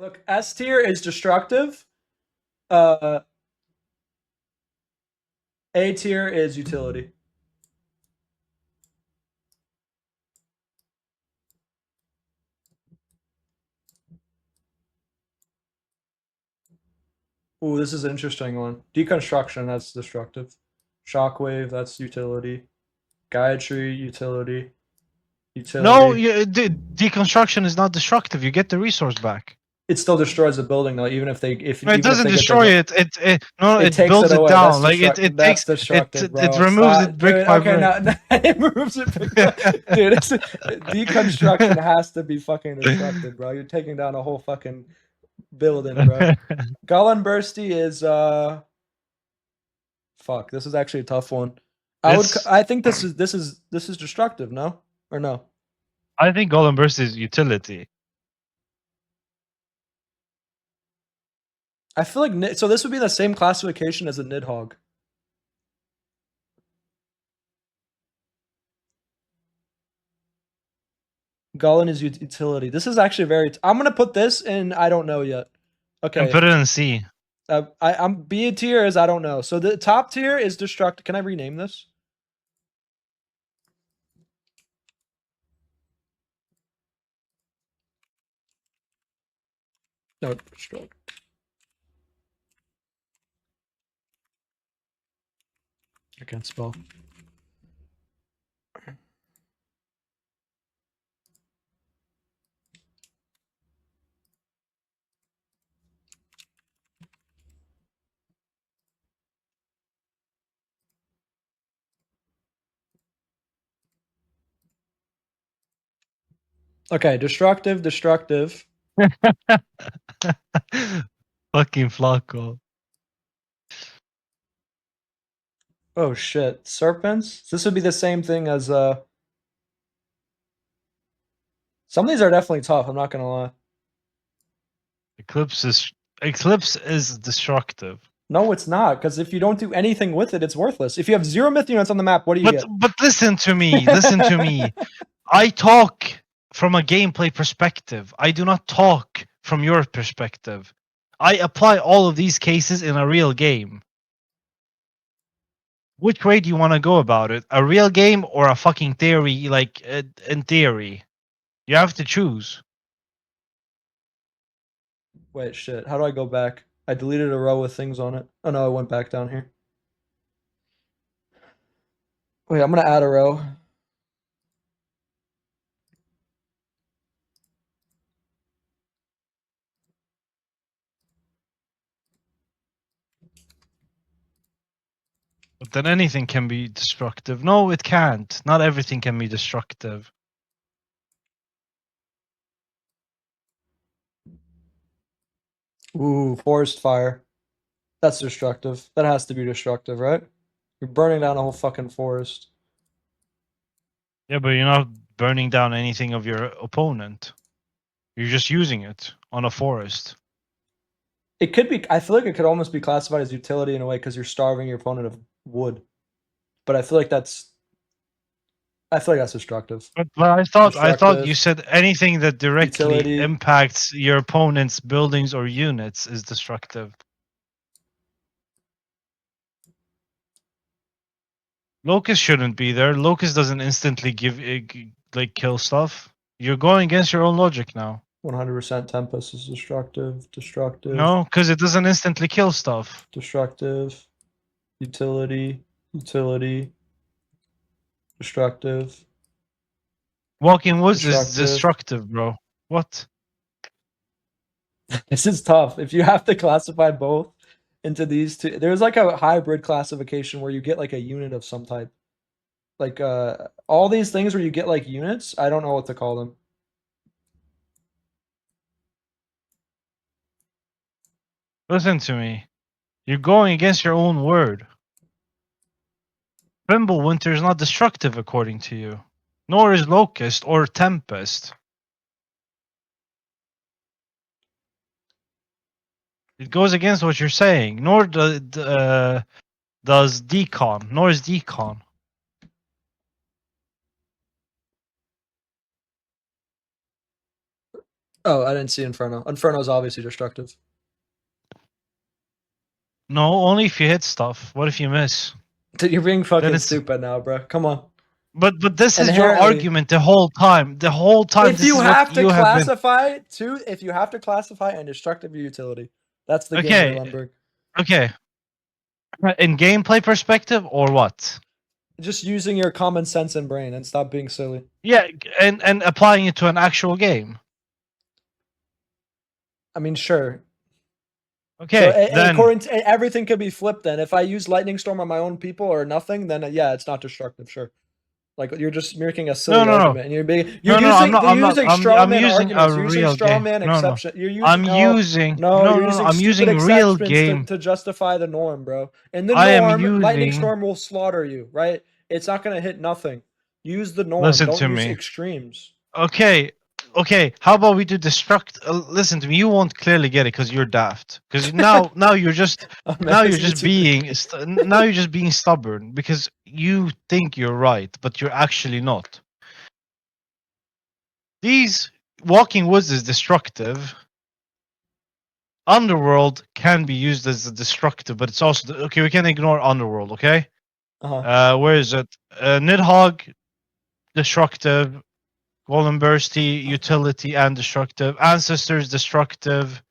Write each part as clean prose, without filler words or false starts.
Look, S tier is destructive. A tier is utility. Ooh, this is an interesting one. Deconstruction, that's destructive. Shockwave, that's utility. Gayatri, utility. No, Utility. deconstruction is not destructive. You get the resource back. It still destroys the building though, even if they No, it doesn't destroy it. It takes builds it it away. down. That's Like destructive. That's destructive, bro. it removes it brick Dude, by okay, brick. now it removes it brick by dude. Deconstruction has to be fucking destructive, bro. You're taking down a whole fucking building, bro. Gullen Bursty is fuck. This is actually a tough one. I think this is destructive. No or no? I think Golden Burst is utility. I feel like so. This would be the same classification as a Nidhogg. Gullen is utility. This is actually very. I'm gonna put this in. I don't know yet. Okay. And put it in C. I'm B tier is I don't know. So the top tier is destructive. Can I rename this? No, destructive. I can't spell. Okay, destructive. Fucking Flacco. Oh shit, serpents. This would be the same thing as Some of these are definitely tough. I'm not gonna lie. Eclipse is destructive. No, it's not, because if you don't do anything with it, it's worthless. If you have 0 myth units on the map, what do you get? But listen to me. Listen to me. I talk from a gameplay perspective. I do not talk from your perspective. I apply all of these cases in a real game. Which way do you want to go about it? A real game or a fucking theory? Like in theory, you have to choose. Wait, shit. How do I go back? I deleted a row with things on it. Oh no, I went back down here. Wait, I'm gonna add a row. But then anything can be destructive. No, it can't. Not everything can be destructive. Ooh, forest fire. That's destructive. That has to be destructive, right? You're burning down a whole fucking forest. Yeah, but you're not burning down anything of your opponent. You're just using it on a forest. It could be. I feel like it could almost be classified as utility in a way because you're starving your opponent of wood. But I feel like that's destructive. But I thought you said anything that directly Utility. impacts your opponent's buildings or units is destructive. Locust shouldn't be there. Locust doesn't instantly give like kill stuff. You're going against your own logic now. 100% Tempest is destructive. Destructive. No, because it doesn't instantly kill stuff. Destructive. Utility. Utility. Destructive. Walking Woods is destructive, bro. What? This is tough. If you have to classify both into these two, there's like a hybrid classification where you get like a unit of some type. Like all these things where you get like units, I don't know what to call them. Listen to me. You're going against your own word. Winter is not destructive according to you. Nor is Locust or Tempest. It goes against what you're saying. Nor does Decon. Nor is Decon. Oh, I didn't see Inferno. Inferno is obviously destructive. No, only if you hit stuff. What if you miss? Dude, you're being Then fucking it's. stupid now, bro. Come on. But this is your Inherently, argument the whole time. The whole time, if this you is what have to you have been. classify two, if you have to classify and destructive utility, that's the game here, Okay, Lundberg. okay. In gameplay perspective, or what? Just using your common sense and brain and stop being silly. Yeah, and applying it to an actual game. I mean, sure. So Okay, then. according to everything could be flipped. Then if I use lightning storm on my own people or nothing, then yeah, it's not destructive. Sure. Like you're just making a No, silly no, no. argument, and you're No, no, I'm using not. you're I'm not. using straw I'm man using a arguments. You're using real straw game. man No, no. exception. You're using I'm using. you're No, no, no. using I'm stupid using real exceptions game. to justify the norm, bro. In the I am norm, lightning using. storm will slaughter you, right? It's not gonna hit nothing. Use the norm. Listen Don't to use me. extremes. Okay, okay. How about we do destruct? Listen to me. You won't clearly get it because you're daft. Because now you're just Oh, man, now you're it's just YouTube. being now you're just being stubborn because you think you're right, but you're actually not. These walking woods is destructive. Underworld can be used as a destructive, but it's also okay. We can ignore Underworld. Okay. Uh-huh. Where is it? Nidhogg, destructive. Golden Bursty, utility and destructive. Ancestors, destructive.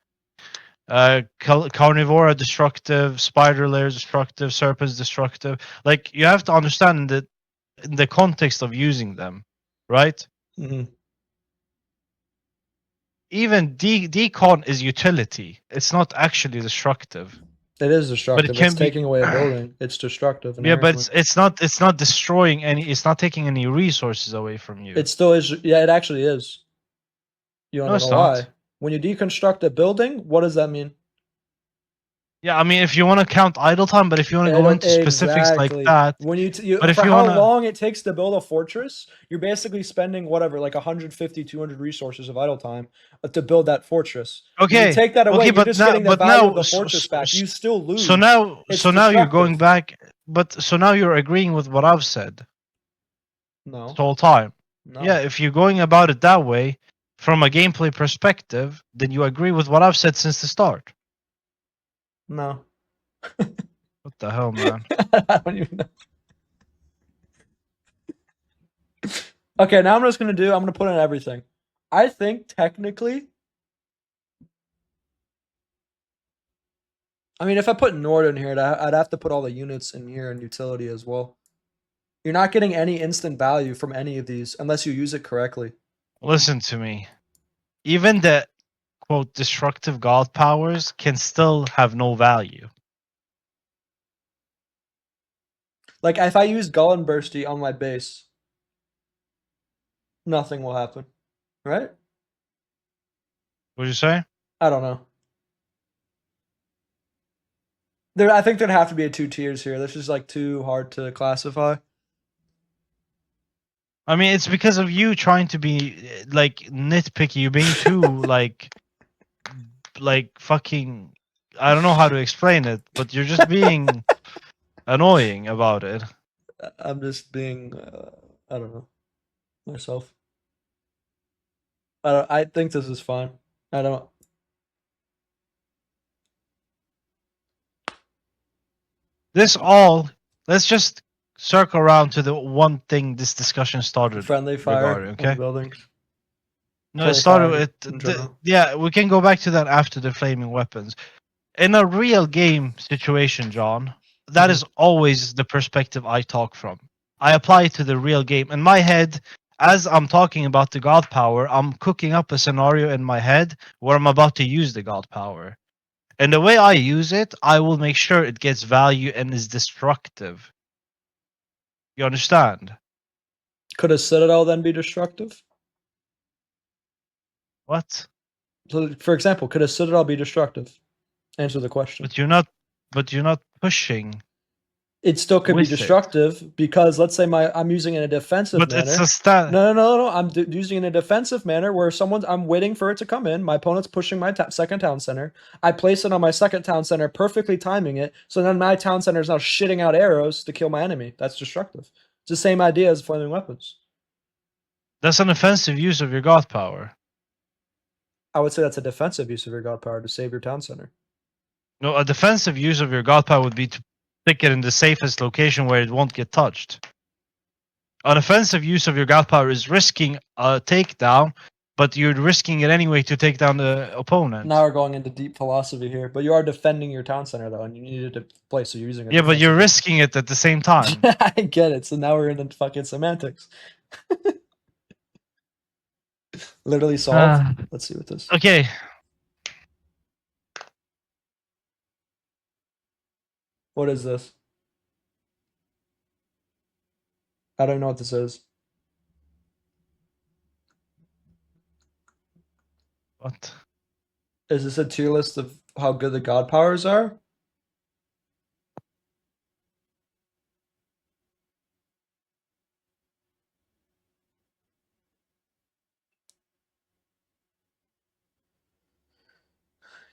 Carnivora, destructive. Spider layers, destructive. Serpents, destructive. Like you have to understand that in the context of using them, right? Hmm. Even decon is utility. It's not actually destructive, It is but it destructive. It's can be. taking away a building. It's destructive Yeah, but inherently. it's not destroying any. It's not taking any resources away from you. It still is. Yeah, it actually is. You want No, to know it's not. why? When you deconstruct a building, what does that mean? Yeah, I mean, if you want to count idle time, but if you want to go into specifics like Exactly. that, When but if for you how want to, long it takes to build a fortress, you're basically spending whatever, like 150, 200 resources of idle time to build that fortress. When you okay, take that away, okay, you're but just now, getting the but value of now, the fortress back. You still so lose. now, It's so now you're going destructive. back, but so now you're agreeing with what I've said this No, whole time. Yeah, no, if you're going about it that way, from a gameplay perspective, then you agree with what I've said since the start. no. What the hell, man? I don't even know. Okay, now I'm gonna put in everything. I think technically, I mean, if I put Nord in here, I'd have to put all the units in here and utility as well. You're not getting any instant value from any of these unless you use it correctly. Listen to me. Even the quote destructive god powers can still have no value. Like if I use Golem Bursty on my base, nothing will happen. Right? What'd you say? I don't know. I think there'd have to be a two tiers here. This is like too hard to classify. I mean, it's because of you trying to be like nitpicky. You're being too like fucking. I don't know how to explain it, but you're just being annoying about it. I'm just being, I don't know, myself. I think this is fine. I don't. This all. Let's just circle around to the one thing this discussion started Friendly fire regarding. on Okay. buildings. No, it Friendly fire started with in general. yeah. We can go back to that after the flaming weapons. In a real game situation, John, that Mhm. is always the perspective I talk from. I apply it to the real game. In my head, as I'm talking about the god power, I'm cooking up a scenario in my head where I'm about to use the god power. And the way I use it, I will make sure it gets value and is destructive. You understand? Could a citadel then be destructive? What? So, for example, could a citadel be destructive? Answer the question. But you're not pushing It still could be with it. destructive because let's say I'm using it in a defensive But it's a manner. stat. No. I'm using it in a defensive manner where I'm waiting for it to come in. My opponent's pushing my second town center. I place it on my second town center, perfectly timing it. So then my town center is now shitting out arrows to kill my enemy. That's destructive. It's the same idea as flaming weapons. That's an offensive use of your god power. I would say that's a defensive use of your god power to save your town center. No, a defensive use of your god power would be to stick it in the safest location where it won't get touched. An offensive use of your god power is risking a takedown, but you're risking it anyway to take down the opponent. Now we're going into deep philosophy here, but you are defending your town center though, and you needed to play, so you're using it. Yeah, but you're risking it at the same time. I get it. So now we're into fucking semantics. Literally solved. Let's see what this. Okay. What is this? I don't know what this is. What? Is this a tier list of how good the god powers are?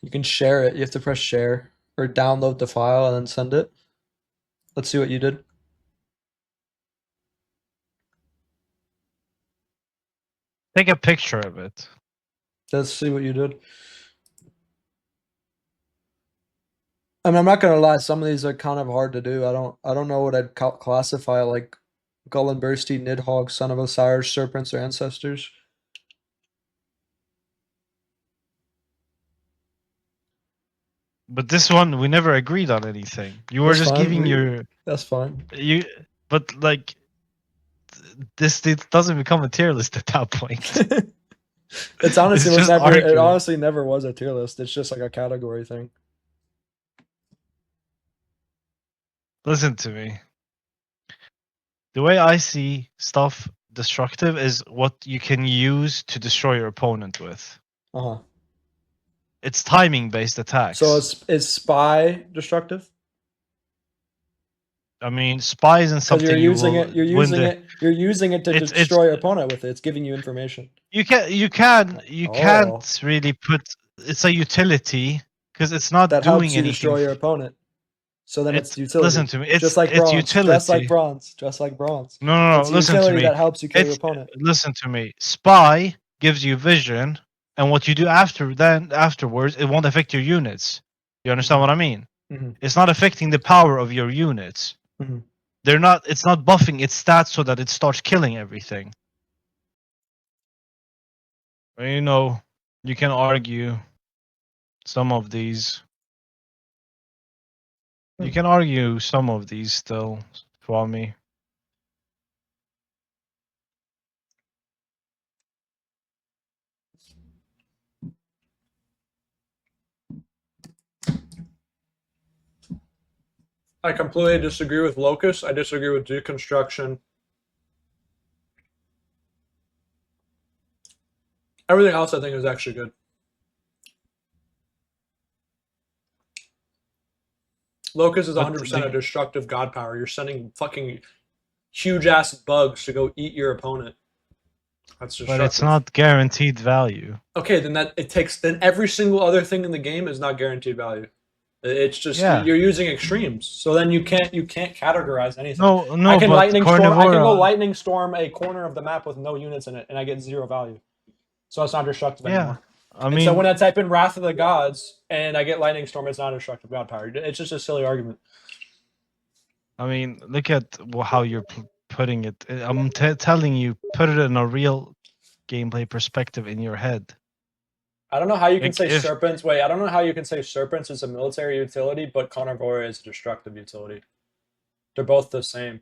You can share it. You have to press share or download the file and then send it. Let's see what you did. Take a picture of it. Let's see what you did. I mean, I'm not gonna lie. Some of these are kind of hard to do. I don't know what I'd classify like Gullenbursty, Nidhogg, Son of Osiris, Serpents, or Ancestors. But this one, we never agreed on anything. You were That's just fine. giving your. That's fine. But like, this it doesn't become a tier list at that point. It's honestly It's was just never. It arguing. honestly never was a tier list. It's just like a category thing. Listen to me. The way I see stuff destructive is what you can use to destroy your opponent with. Uh-huh. It's timing based attacks. So is spy destructive? I mean, spy isn't something You're using it. You're using it to It's- destroy your opponent with it. It's giving you information. You can't really put. It's a utility because it's not That doing helps you anything. destroy your opponent. So then it's utility. Listen to me. It's just like it's bronze. utility. Just like bronze. Just like bronze. No. It's Listen utility to me. that helps you kill your It's opponent. listen to me. Spy gives you vision, and what you do afterwards, it won't affect your units. You understand what I mean? Mhm. It's not affecting the power of your units. Mhm. They're not. It's not buffing its stats so that it starts killing everything. You know, you can argue some of these. You can argue some of these still for me. I completely disagree with Locust. I disagree with Deconstruction. Everything else I think is actually good. Locust is 100% a destructive god power. You're sending fucking huge ass bugs to go eat your opponent. That's destructive. But it's not guaranteed value. Okay, then then every single other thing in the game is not guaranteed value. It's just you're using extremes. So then you can't categorize anything. No. I can lightning storm. I can go Carnivora- lightning storm a corner of the map with no units in it, and I get 0 value. So it's not destructive anymore. I mean, so when I type in Wrath of the Gods and I get lightning storm, it's not a destructive god power. It's just a silly argument. I mean, look at how you're putting it. I'm telling you, put it in a real gameplay perspective in your head. I don't know how you can say Serpents. Wait, I don't know how you can say Serpents is a military utility, but Carnivora is a destructive utility. They're both the same.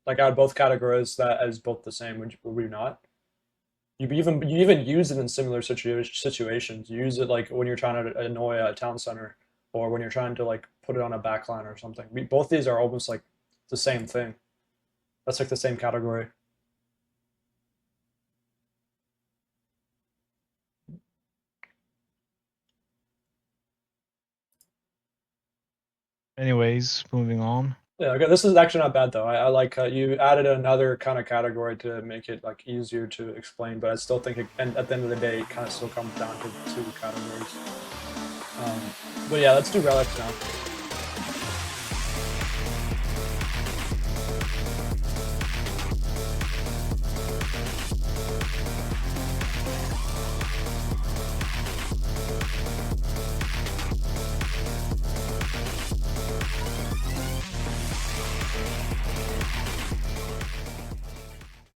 Like I would both categorize that as both the same. Would you not? You even use it in similar situations. You use it like when you're trying to annoy a town center, or when you're trying to like put it on a backline or something. Both these are almost like the same thing. That's like the same category. Anyways, moving on. Yeah, okay, this is actually not bad though. I like you added another kind of category to make it like easier to explain, but I still think and at the end of the day, it kind of still comes down to 2 categories. But yeah, let's do relics now.